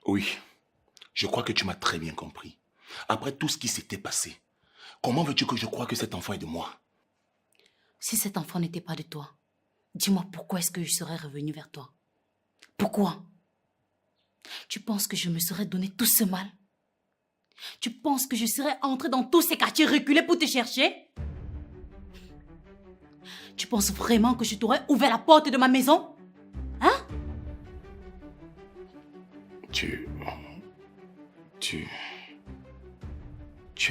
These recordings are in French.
Oui, je crois que tu m'as très bien compris. Après tout ce qui s'était passé, comment veux-tu que je croie que cet enfant est de moi? Si cet enfant n'était pas de toi, dis-moi pourquoi est-ce que je serais revenue vers toi? Pourquoi? Tu penses que je me serais donné tout ce mal? Tu penses que je serais entrée dans tous ces quartiers reculés pour te chercher? Tu penses vraiment que je t'aurais ouvert la porte de ma maison? Hein? Tu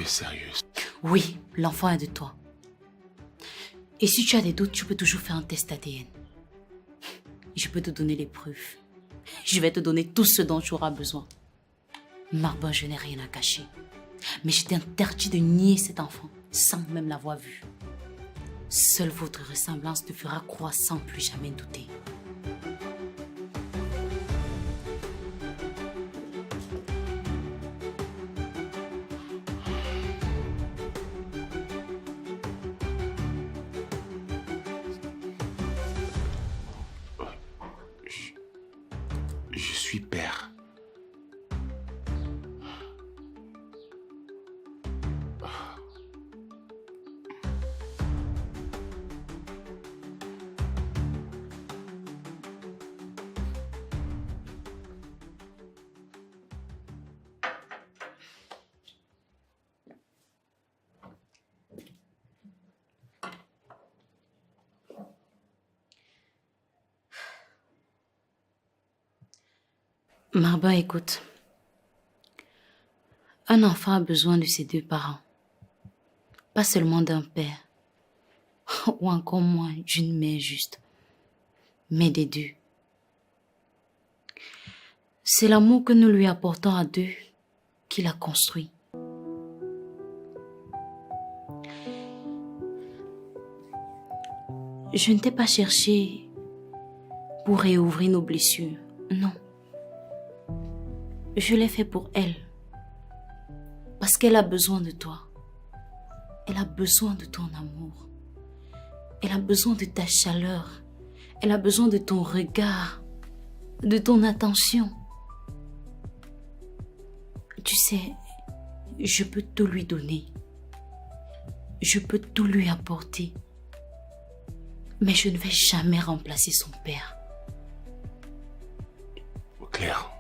es sérieuse? Oui, l'enfant est de toi. Et si tu as des doutes, tu peux toujours faire un test ADN. Je peux te donner les preuves. Je vais te donner tout ce dont tu auras besoin. Marbin, je n'ai rien à cacher. Mais je t'interdis de nier cet enfant sans même l'avoir vu. Seule votre ressemblance te fera croire sans plus jamais douter. Je suis père. Marbin, écoute. Un enfant a besoin de ses deux parents. Pas seulement d'un père. Ou encore moins d'une mère juste. Mais des deux. C'est l'amour que nous lui apportons à deux qui l'a construit. Je ne t'ai pas cherché pour réouvrir nos blessures. Non. Je l'ai fait pour elle. Parce qu'elle a besoin de toi. Elle a besoin de ton amour. Elle a besoin de ta chaleur. Elle a besoin de ton regard, de ton attention. Tu sais, je peux tout lui donner. Je peux tout lui apporter. Mais je ne vais jamais remplacer son père. Claire,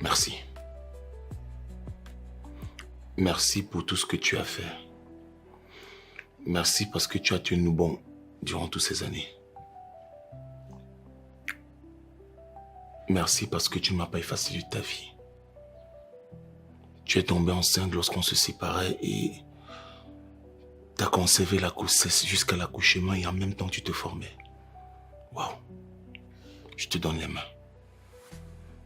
merci. Merci pour tout ce que tu as fait. Merci parce que tu as tenu bon durant toutes ces années. Merci parce que tu ne m'as pas effacé de ta vie. Tu es tombée enceinte lorsqu'on se séparait et tu as conservé la grossesse jusqu'à l'accouchement et en même temps tu te formais. Waouh. Je te donne les mains.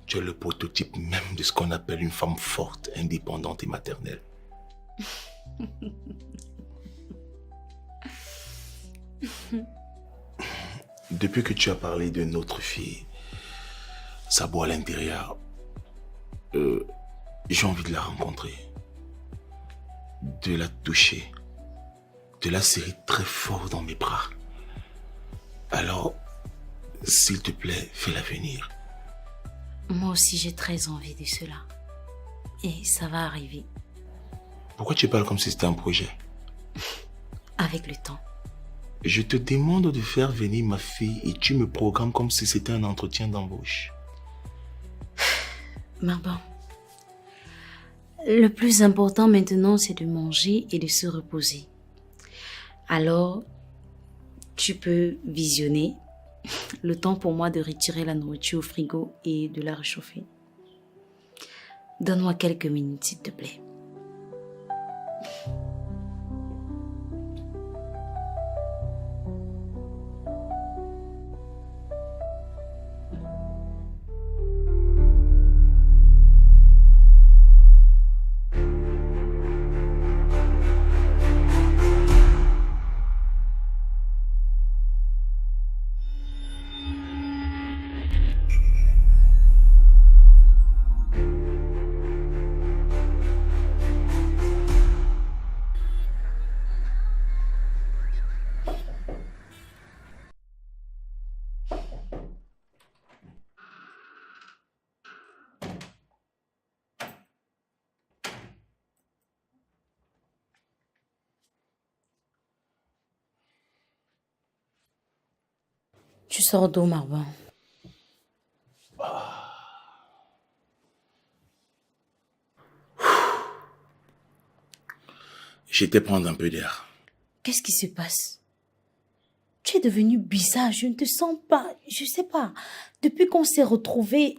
Tu es le prototype même de ce qu'on appelle une femme forte, indépendante et maternelle. Depuis que tu as parlé de notre fille, sa boîte à l'intérieur, j'ai envie de la rencontrer, de la toucher, de la serrer très fort dans mes bras. Alors, s'il te plaît, fais-la venir. Moi aussi, j'ai très envie de cela. Et ça va arriver. Pourquoi tu parles comme si c'était un projet? Avec le temps. Je te demande de faire venir ma fille et tu me programmes comme si c'était un entretien d'embauche. Marbin, le plus important maintenant, c'est de manger et de se reposer. Alors, tu peux visionner. Le temps pour moi de retirer la nourriture au frigo et de la réchauffer. Donne-moi quelques minutes, s'il te plaît. Tu sors d'où, Marban? J'étais prendre un peu d'air. Qu'est-ce qui se passe? Tu es devenu bizarre, je ne te sens pas, je sais pas. Depuis qu'on s'est retrouvés,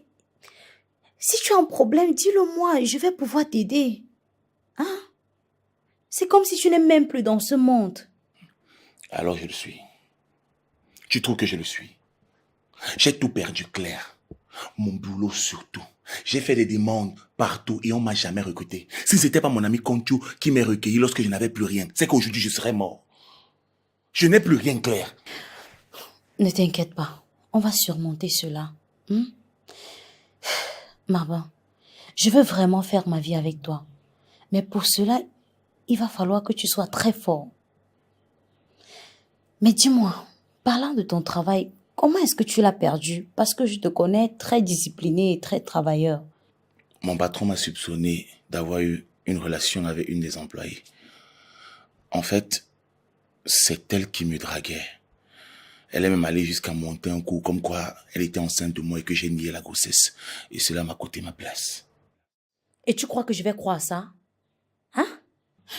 si tu as un problème, dis-le moi, je vais pouvoir t'aider. Hein? C'est comme si tu n'es même plus dans ce monde. Alors je le suis. Tu trouves que je le suis? J'ai tout perdu, Claire. Mon boulot surtout. J'ai fait des demandes partout et on m'a jamais recruté. Si c'était pas mon ami Contiu qui m'a recueilli lorsque je n'avais plus rien, c'est qu'aujourd'hui je serais mort. Je n'ai plus rien, Claire. Ne t'inquiète pas, on va surmonter cela. Marban, je veux vraiment faire ma vie avec toi. Mais pour cela, il va falloir que tu sois très fort. Mais dis-moi, parlant de ton travail, comment est-ce que tu l'as perdu? Parce que je te connais très discipliné et très travailleur. Mon patron m'a soupçonné d'avoir eu une relation avec une des employées. En fait, c'est elle qui me draguait. Elle est même allée jusqu'à monter un coup comme quoi elle était enceinte de moi et que j'ai nié la grossesse. Et cela m'a coûté ma place. Et tu crois que je vais croire ça? Hein?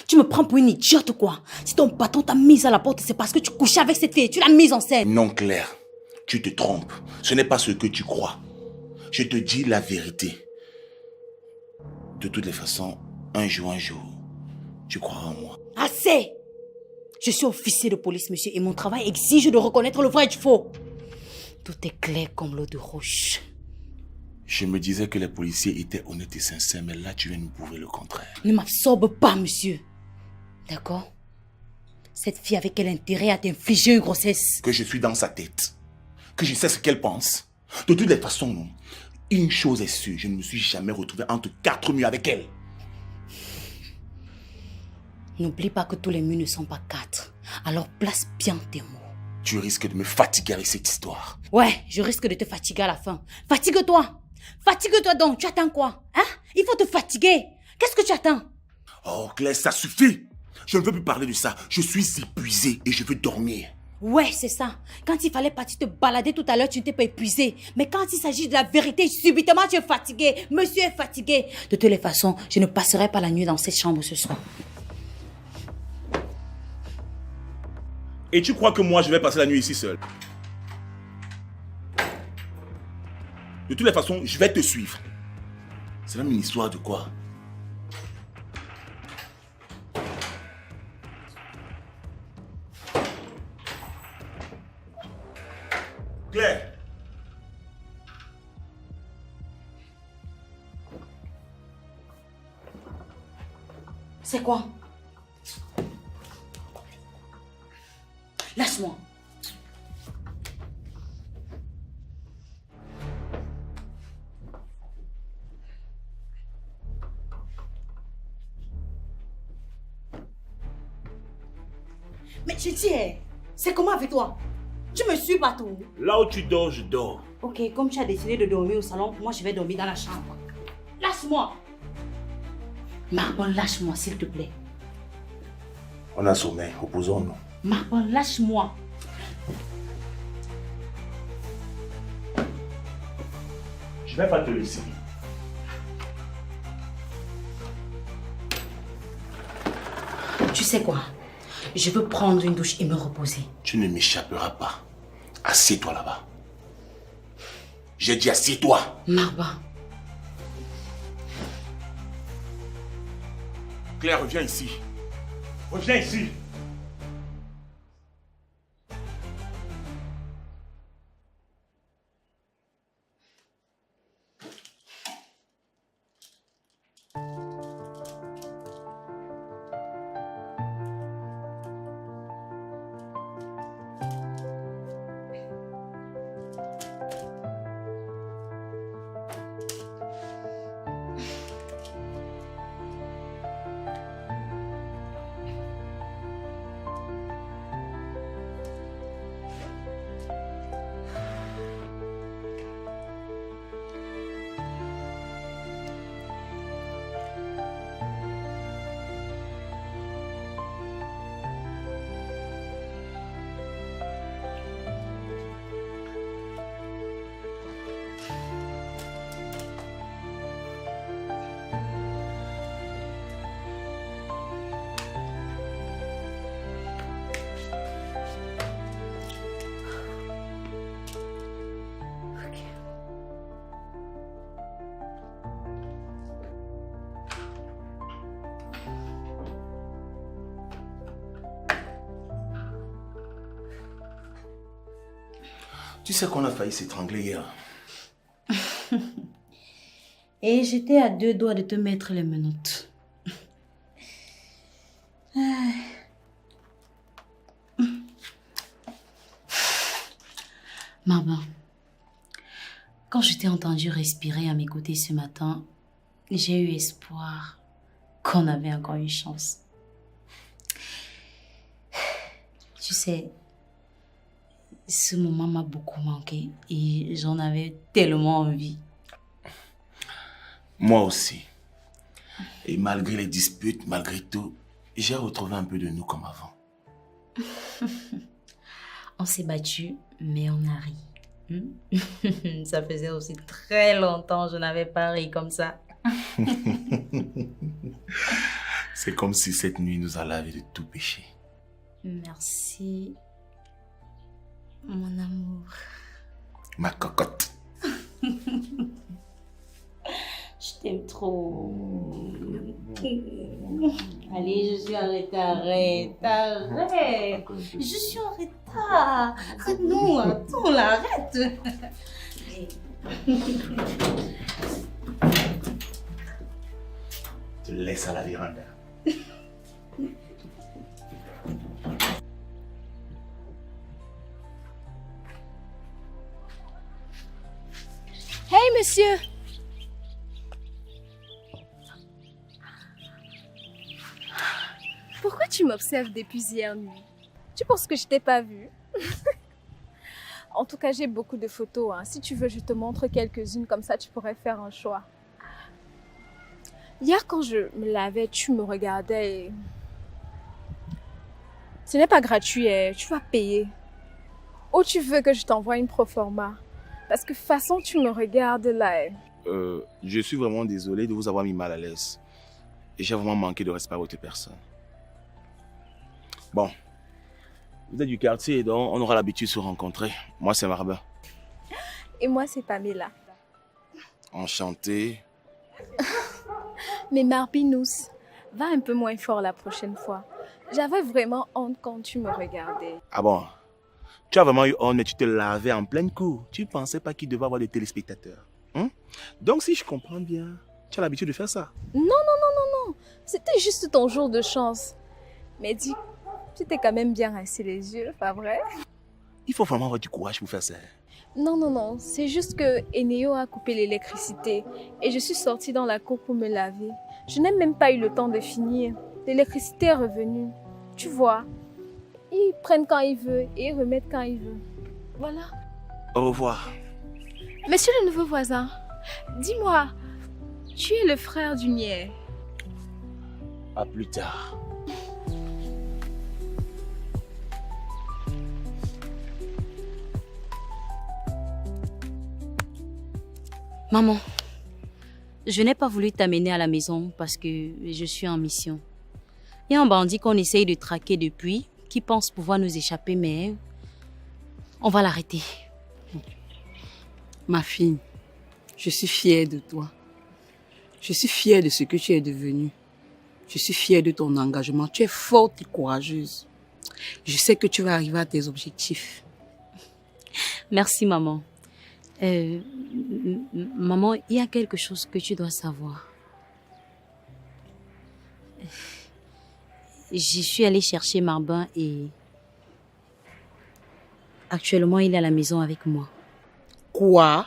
Tu me prends pour une idiote ou quoi? Si ton patron t'a mise à la porte, c'est parce que tu couchais avec cette fille et tu l'as mise en scène. Non, Claire, tu te trompes. Ce n'est pas ce que tu crois. Je te dis la vérité. De toutes les façons, un jour, tu croiras en moi. Assez! Je suis officier de police, monsieur, et mon travail exige de reconnaître le vrai du faux. Tout est clair comme l'eau de roche. Je me disais que les policiers étaient honnêtes et sincères, mais là, tu viens nous prouver le contraire. Ne m'absorbe pas, monsieur. D'accord? Cette fille avait quel intérêt à t'infliger une grossesse? Que je suis dans sa tête. Que je sais ce qu'elle pense. De toutes les façons, non. Une chose est sûre, je ne me suis jamais retrouvé entre quatre murs avec elle. N'oublie pas que tous les murs ne sont pas quatre. Alors place bien tes mots. Tu risques de me fatiguer avec cette histoire. Ouais, je risque de te fatiguer à la fin. Fatigue-toi. Fatigue-toi donc. Tu attends quoi? Hein? Il faut te fatiguer. Qu'est-ce que tu attends? Oh, Claire, ça suffit. Je ne veux plus parler de ça. Je suis épuisé et je veux dormir. Ouais, c'est ça. Quand il fallait partir te balader tout à l'heure, tu n'étais pas épuisé. Mais quand il s'agit de la vérité, subitement tu es fatigué. Monsieur est fatigué. De toutes les façons, je ne passerai pas la nuit dans cette chambre ce soir. Et tu crois que moi, je vais passer la nuit ici seul? De toutes les façons, je vais te suivre. C'est même une histoire de quoi? Claire! C'est quoi? Lâche-moi. Mais je dis, c'est comment avec toi? Tu me suis partout. Là où tu dors, je dors. Ok, comme tu as décidé de dormir au salon, moi je vais dormir dans la chambre. Lâche-moi. Marban, lâche-moi s'il te plaît. On a sommeil, opposons-nous. Marban, lâche-moi. Je vais pas te laisser. Tu sais quoi? Je veux prendre une douche et me reposer. Tu ne m'échapperas pas. Assieds-toi là-bas. J'ai dit assieds-toi. Marban. Claire, reviens ici. Reviens ici. Tu sais qu'on a failli s'étrangler hier. Et j'étais à 2 doigts de te mettre les menottes. Maman, quand je t'ai entendu respirer à mes côtés ce matin, j'ai eu espoir qu'on avait encore une chance. Tu sais, ce moment m'a beaucoup manqué et j'en avais tellement envie. Moi aussi. Et malgré les disputes, malgré tout, j'ai retrouvé un peu de nous comme avant. On s'est battu, mais on a ri. Ça faisait aussi très longtemps que je n'avais pas ri comme ça. C'est comme si cette nuit nous a lavé de tout péché. Merci, mon amour. Ma cocotte. Je t'aime trop. Allez, je suis en retard. Arrête. Je suis en retard. Arrête-nous. Attends, là, arrête. Je te laisse à la véranda. Hey, monsieur! Pourquoi tu m'observes depuis hier nuit? Tu penses que je t'ai pas vu? En tout cas, j'ai beaucoup de photos. Si tu veux, je te montre quelques-unes. Comme ça, tu pourrais faire un choix. Hier, quand je me lavais, tu me regardais. Et... ce n'est pas gratuit. Tu vas payer. Ou tu veux que je t'envoie une proforma? Parce que façon, tu me regardes là. Je suis vraiment désolé de vous avoir mis mal à l'aise. Et j'ai vraiment manqué de respect à votre personne. Bon, vous êtes du quartier, donc on aura l'habitude de se rencontrer. Moi, c'est Marbin. Et moi, c'est Pamela. Enchanté. Mais Marbinous, va un peu moins fort la prochaine fois. J'avais vraiment honte quand tu me regardais. Ah bon? Tu as vraiment eu honte, mais tu te lavais en pleine cour. Tu ne pensais pas qu'il devait avoir des téléspectateurs. Donc, si je comprends bien, tu as l'habitude de faire ça. Non. C'était juste ton jour de chance. Mais dis, tu t'es quand même bien rincé les yeux, pas vrai? Il faut vraiment avoir du courage pour faire ça. Non. C'est juste que Eneo a coupé l'électricité et je suis sortie dans la cour pour me laver. Je n'ai même pas eu le temps de finir. L'électricité est revenue. Tu vois, ils prennent quand ils veulent et ils remettent quand ils veulent. Voilà. Au revoir. Monsieur le nouveau voisin, dis-moi, tu es le frère du niais? À plus tard. Maman, je n'ai pas voulu t'amener à la maison parce que je suis en mission. Il y a un bandit qu'on essaye de traquer depuis, qui pense pouvoir nous échapper, mais on va l'arrêter. Ma fille, je suis fière de toi. Je suis fière de ce que tu es devenue. Je suis fière de ton engagement. Tu es forte et courageuse. Je sais que tu vas arriver à tes objectifs. Merci, maman. Maman, il y a quelque chose que tu dois savoir. Je suis allée chercher Marbin et actuellement, il est à la maison avec moi. Quoi?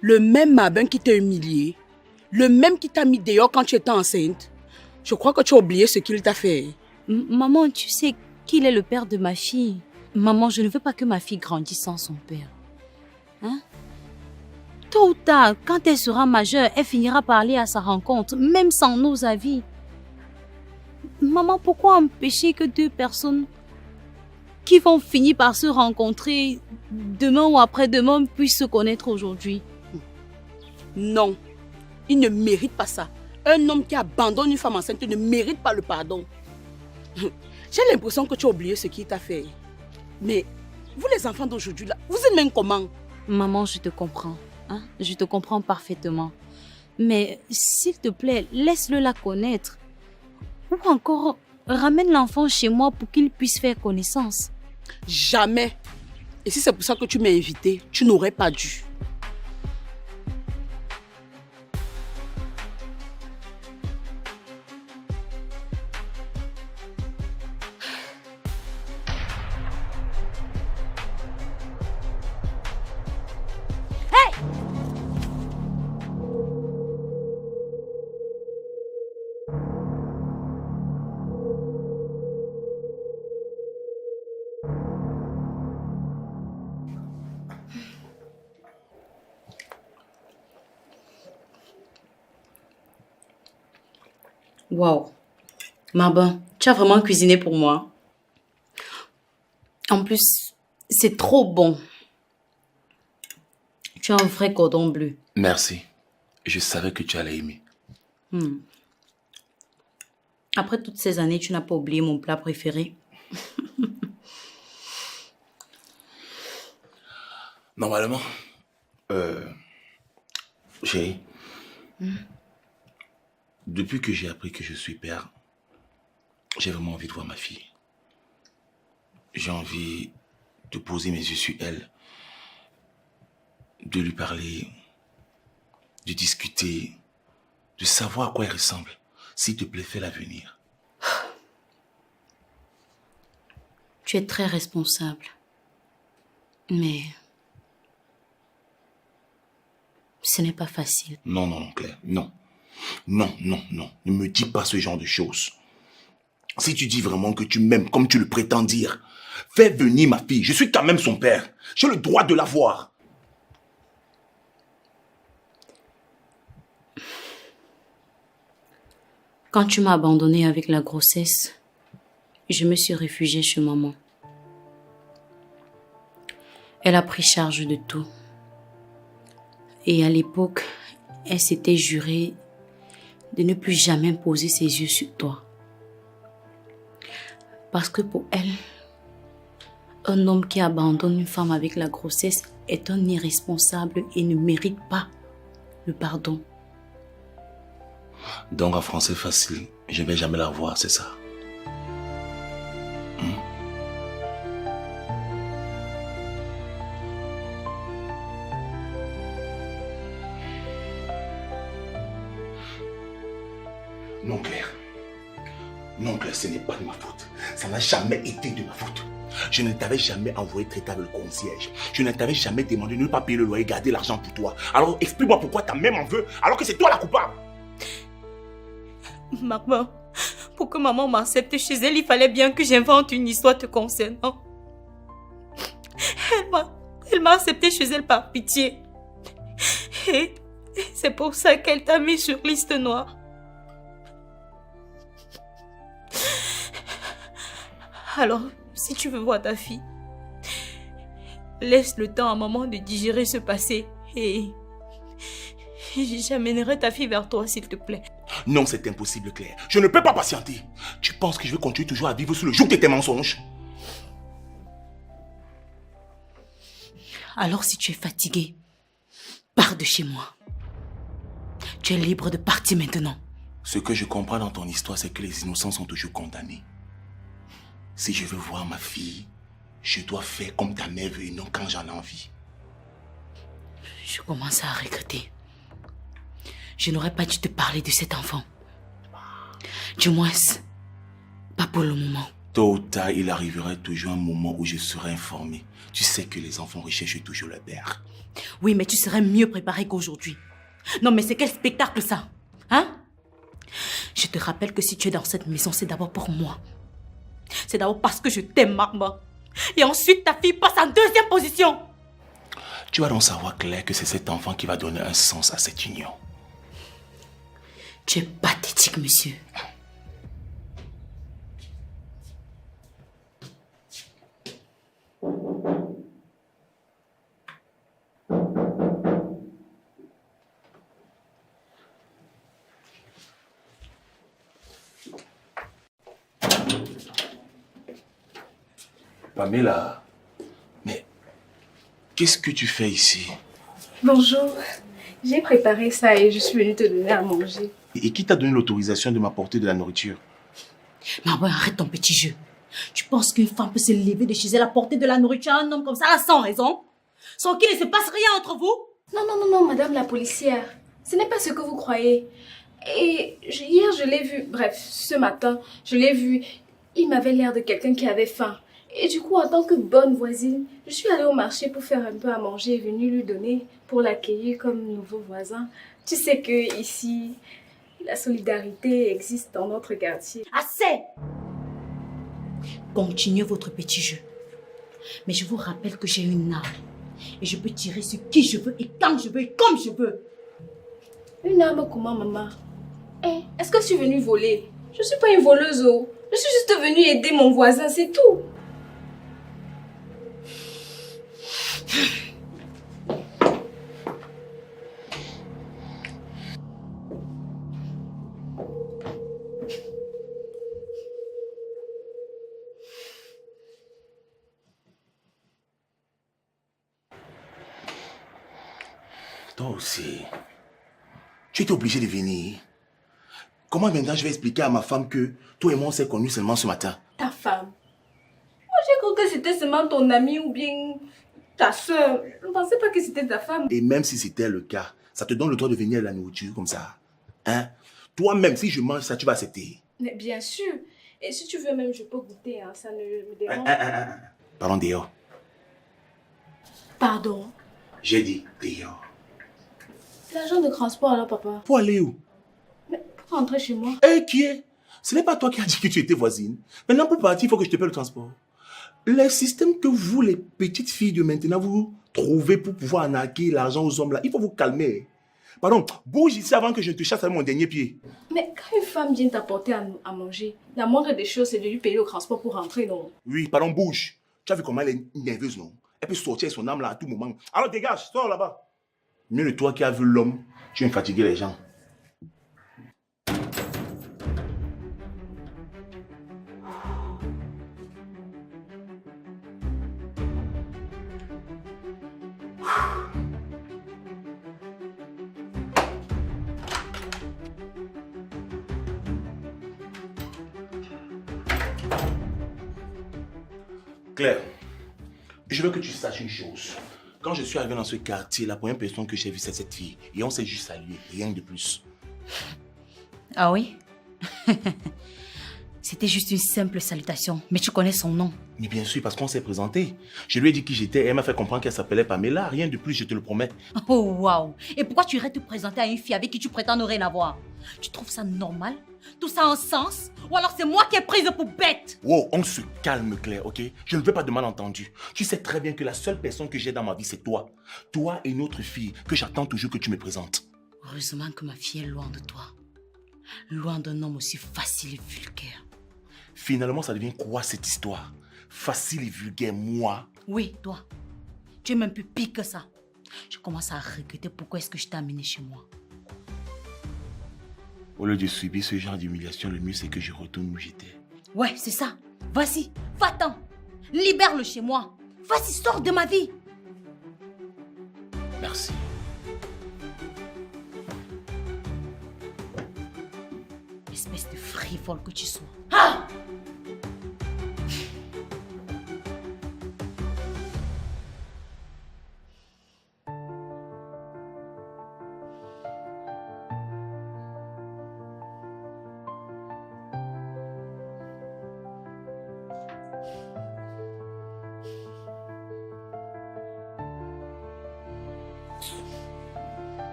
Le même Marbin qui t'a humilié? Le même qui t'a mis dehors quand tu étais enceinte? Je crois que tu as oublié ce qu'il t'a fait. Maman, tu sais qu'il est le père de ma fille. Maman, je ne veux pas que ma fille grandisse sans son père. Tôt ou tard, quand elle sera majeure, elle finira par aller à sa rencontre, même sans nos avis. Maman, pourquoi empêcher que 2 personnes qui vont finir par se rencontrer demain ou après-demain puissent se connaître aujourd'hui? Non, il ne mérite pas ça. Un homme qui abandonne une femme enceinte ne mérite pas le pardon. J'ai l'impression que tu as oublié ce qu'il t'a fait. Mais vous les enfants d'aujourd'hui, là, vous êtes même comment? Maman, je te comprends. Je te comprends parfaitement. Mais s'il te plaît, laisse-le la connaître. Ou encore, ramène l'enfant chez moi pour qu'il puisse faire connaissance. Jamais. Et si c'est pour ça que tu m'as invité, tu n'aurais pas dû. Waouh. Marban, tu as vraiment cuisiné pour moi. En plus, c'est trop bon. Tu as un vrai cordon bleu. Merci. Je savais que tu allais aimer. Après toutes ces années, tu n'as pas oublié mon plat préféré. Normalement, chérie, depuis que j'ai appris que je suis père, j'ai vraiment envie de voir ma fille. J'ai envie de poser mes yeux sur elle, de lui parler, de discuter, de savoir à quoi elle ressemble. S'il te plaît, fais-la venir. Tu es très responsable. Mais ce n'est pas facile. Non, non, non, Claire, non. Non, non, non. Ne me dis pas ce genre de choses. Si tu dis vraiment que tu m'aimes comme tu le prétends dire, fais venir ma fille. Je suis quand même son père. J'ai le droit de la voir. Quand tu m'as abandonnée avec la grossesse, je me suis réfugiée chez maman. Elle a pris charge de tout. Et à l'époque, elle s'était jurée de ne plus jamais poser ses yeux sur toi. Parce que pour elle, un homme qui abandonne une femme avec la grossesse est un irresponsable et ne mérite pas le pardon. Donc en français facile, je ne vais jamais la voir, c'est ça? Non, Claire. Non, Claire, ce n'est pas de ma faute. Ça n'a jamais été de ma faute. Je ne t'avais jamais envoyé traiter avec le concierge. Je ne t'avais jamais demandé de ne pas payer le loyer, garder l'argent pour toi. Alors explique-moi pourquoi ta mère m'en veut, alors que c'est toi la coupable. Maman, pour que maman m'accepte chez elle, il fallait bien que j'invente une histoire te concernant. Elle m'a accepté chez elle par pitié. Et c'est pour ça qu'elle t'a mis sur liste noire. Alors, si tu veux voir ta fille, laisse le temps à maman de digérer ce passé et j'amènerai ta fille vers toi, s'il te plaît. Non, c'est impossible, Claire. Je ne peux pas patienter. Tu penses que je vais continuer toujours à vivre sous le joug de tes mensonges? Alors, si tu es fatigué, pars de chez moi. Tu es libre de partir maintenant. Ce que je comprends dans ton histoire, c'est que les innocents sont toujours condamnés. Si je veux voir ma fille, je dois faire comme ta mère veut et non quand j'en ai envie. Je commence à regretter. Je n'aurais pas dû te parler de cet enfant. Du moins, pas pour le moment. Tôt ou tard, il arrivera toujours un moment où je serai informé. Tu sais que les enfants recherchent toujours leur père. Oui, mais tu serais mieux préparé qu'aujourd'hui. Non, mais c'est quel spectacle ça? Hein? Je te rappelle que si tu es dans cette maison, c'est d'abord pour moi. C'est d'abord parce que je t'aime, Marma. Et ensuite, ta fille passe en deuxième position. Tu vas donc savoir, Claire, que c'est cet enfant qui va donner un sens à cette union. Tu es pathétique, monsieur. Pamela, mais qu'est-ce que tu fais ici? Bonjour. J'ai préparé ça et je suis venue te donner à manger. Et qui t'a donné l'autorisation de m'apporter de la nourriture? Marwa, arrête ton petit jeu. Tu penses qu'une femme peut se lever de chez elle, apporter de la nourriture à un homme comme ça, là, sans raison? Sans qu'il ne se passe rien entre vous? Non, non, non, non, madame la policière. Ce n'est pas ce que vous croyez. Et hier, je l'ai vu. Bref, ce matin, je l'ai vu. Il m'avait l'air de quelqu'un qui avait faim. Et du coup, en tant que bonne voisine, je suis allée au marché pour faire un peu à manger et venue lui donner pour l'accueillir comme nouveau voisin. Tu sais que ici, la solidarité existe dans notre quartier. Assez! Continuez votre petit jeu. Mais je vous rappelle que j'ai une arme. Et je peux tirer sur qui je veux et quand je veux et comme je veux. Une arme comment, maman? Eh, est-ce que je suis venue voler? Je suis pas une voleuse, oh. Je suis juste venue aider mon voisin, c'est tout. Toi aussi. Tu étais obligé de venir. Comment maintenant je vais expliquer à ma femme que toi et moi on s'est connus seulement ce matin? Ta femme. Moi, j'ai cru que c'était seulement ton ami ou bien ta soeur. Je ne pensais pas que c'était ta femme. Et même si c'était le cas, ça te donne le droit de venir à la nourriture comme ça. Hein? Toi-même, si je mange ça, tu vas accepter. Mais bien sûr. Et si tu veux même, je peux goûter. Hein. Ça ne me dérange. Parlons dehors. Pardon. J'ai dit dehors. L'agent de transport alors, papa. Pour aller où? Mais pour rentrer chez moi. Eh, qui est? Ce n'est pas toi qui as dit que tu étais voisine. Maintenant, pour partir, il faut que je te paie le transport. Les systèmes que vous, les petites filles de maintenant, vous trouvez pour pouvoir arnaquer l'argent aux hommes là, il faut vous calmer. Pardon, bouge ici avant que je te chasse avec mon dernier pied. Mais quand une femme vient t'apporter à manger, la moindre des choses, c'est de lui payer le transport pour rentrer, non? Oui, pardon, bouge. Tu as vu comment elle est nerveuse, non? Elle peut sortir son âme là à tout moment. Alors dégage, sors là-bas. Mieux de toi qui as vu l'homme, tu viens fatiguer les gens. Claire, je veux que tu saches une chose. Quand je suis arrivé dans ce quartier, la première personne que j'ai vue, c'est cette fille. Et on s'est juste salué, rien de plus. Ah oui? C'était juste une simple salutation. Mais tu connais son nom. Mais bien sûr, parce qu'on s'est présenté. Je lui ai dit qui j'étais et elle m'a fait comprendre qu'elle s'appelait Pamela. Rien de plus, je te le promets. Oh, waouh! Et pourquoi tu irais te présenter à une fille avec qui tu prétends ne rien avoir? Tu trouves ça normal? Tout ça a un sens? Ou alors c'est moi qui ai prise pour bête? Wow, on se calme, Claire, ok? Je ne veux pas de malentendu. Tu sais très bien que la seule personne que j'ai dans ma vie, c'est toi. Toi et une autre fille que j'attends toujours que tu me présentes. Heureusement que ma fille est loin de toi. Loin d'un homme aussi facile et vulgaire. Finalement, ça devient quoi cette histoire? Facile et vulgaire, moi? Oui, toi. Tu es même plus pire que ça. Je commence à regretter pourquoi est-ce que je t'ai amené chez moi. Au lieu de subir ce genre d'humiliation, le mieux c'est que je retourne où j'étais. Ouais, c'est ça. Vas-y, va-t'en. Libère-le chez moi. Vas-y, sors de ma vie. Merci. Espèce de frivole que tu sois.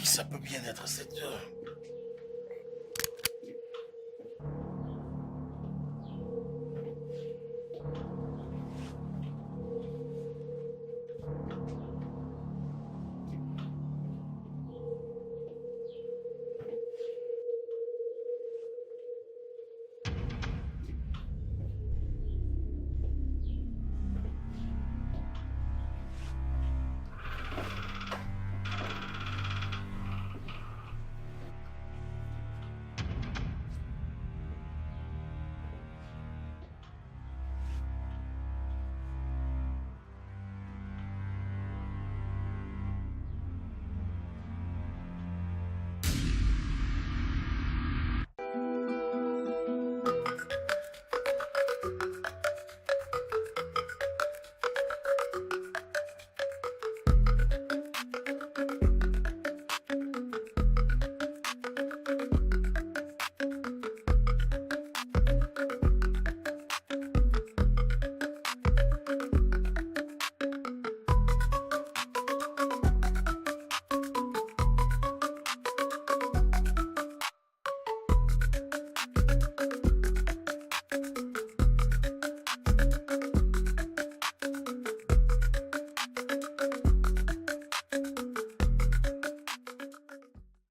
Ça peut bien être à cette heure.